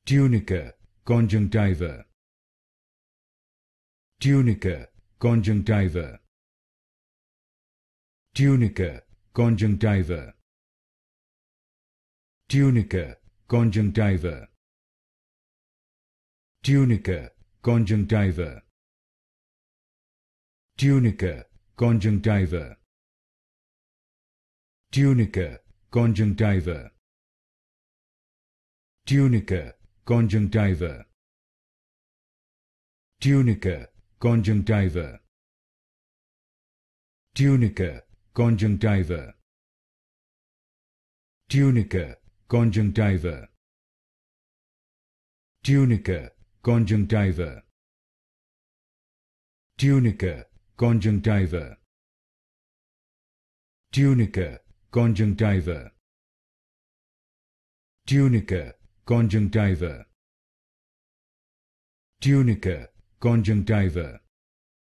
Tunica Conjunctiva. Tunica Conjunctiva. Tunica Conjunctiva. Tunica Conjunctiva. Tunica Conjunctiva. Tunica Conjunctiva. Tunica Conjunctiva. Tunica Conjunctiva. Tunica Conjunctiva. Tunica Conjunctiva. Tunica Conjunctiva. Tunica Conjunctiva. Tunica Conjunctiva. Tunica Conjunctiva. Tunica Conjunctiva. Tunica Conjunctiva.